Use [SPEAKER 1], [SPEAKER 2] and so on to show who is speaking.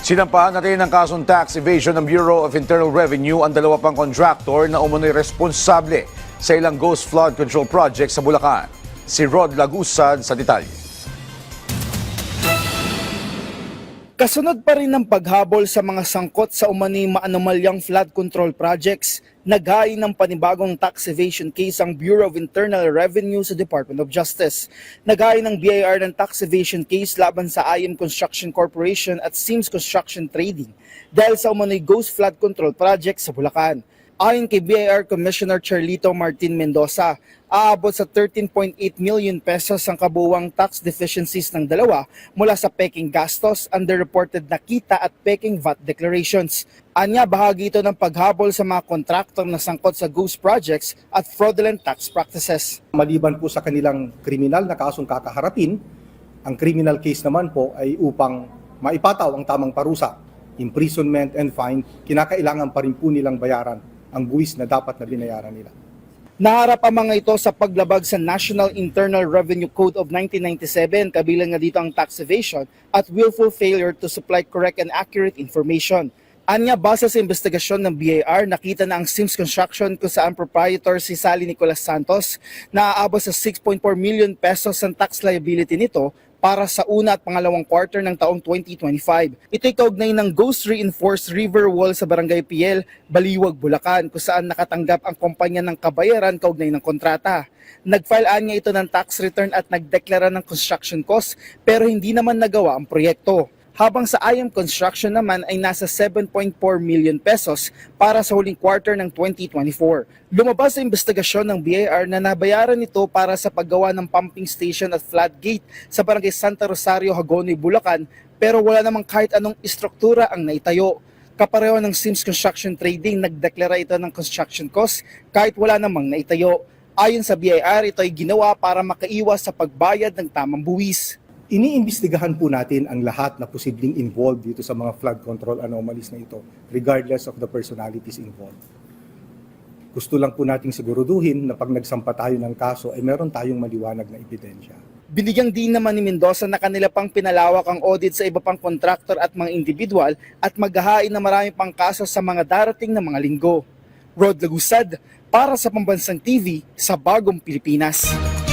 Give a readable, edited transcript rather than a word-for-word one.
[SPEAKER 1] Sinampahan na rin ng kasong tax evasion ng Bureau of Internal Revenue ang dalawa pang contractor na umunoy responsable sa ilang ghost flood control project sa Bulacan. Si Rod Lagusad sa detalye.
[SPEAKER 2] Kasunod pa rin ng paghabol sa mga sangkot sa umano'y maanomalyang flood control projects, naghain ng panibagong tax evasion case ang Bureau of Internal Revenue sa Department of Justice. Naghain ng BIR ng tax evasion case laban sa IM Construction Corporation at Sims Construction Trading dahil sa umano'y ghost flood control project sa Bulacan. Ayon kay BIR Commissioner Charlito Martin Mendoza, aabot sa 13.8 million pesos ang kabuuang tax deficiencies ng dalawa mula sa peking gastos, underreported na kita at peking VAT declarations. Anya, bahagi ito ng paghabol sa mga kontraktor na sangkot sa ghost projects at fraudulent tax practices.
[SPEAKER 3] Maliban po sa kanilang kriminal na kasong kakaharapin, ang criminal case naman po ay upang maipataw ang tamang parusa, imprisonment and fine, kinakailangan pa rin po nilang bayaran ang buwis na dapat na binayaran nila.
[SPEAKER 2] Naharap ang mga ito sa paglabag sa National Internal Revenue Code of 1997, kabilang nga dito ang tax evasion at willful failure to supply correct and accurate information. Anya, base sa investigasyon ng BIR, nakita na ang Sims Construction kung saan proprietor si Sally Nicolas Santos na aabot sa 6.4 million pesos ang tax liability nito para sa una at pangalawang quarter ng taong 2025. Ito'y kaugnay ng Ghost Reinforced River Wall sa Barangay Piel, Baliwag, Bulacan, kung saan nakatanggap ang kumpanya ng kabayaran kaugnay ng kontrata. Nag-file niya ito ng tax return at nagdeklara ng construction cost pero hindi naman nagawa ang proyekto. Habang sa IM Construction naman ay nasa 7.4 million pesos para sa huling quarter ng 2024. Lumabas sa investigasyon ng BIR na nabayaran ito para sa paggawa ng pumping station at floodgate sa Barangay Santa Rosario, Hagonoy, Bulacan, pero wala namang kahit anong istruktura ang naitayo. Kapareho ng Sims Construction Trading, nagdeklara ito ng construction cost kahit wala namang naitayo. Ayon sa BIR, ito ay ginawa para makaiwas sa pagbayad ng tamang buwis.
[SPEAKER 3] Iniimbestigahan po natin ang lahat na posibleng involved dito sa mga flood control anomalies na ito, regardless of the personalities involved. Gusto lang po nating siguraduhin na pag nagsampa tayo ng kaso ay meron tayong maliwanag na ebidensya.
[SPEAKER 2] Binigyang din naman ni Mendoza na kanila pang pinalawak ang audit sa iba pang kontraktor at mga individual at maghahain na marami pang kaso sa mga darating na mga linggo. Rod Lagusad, para sa Pambansang TV sa Bagong Pilipinas.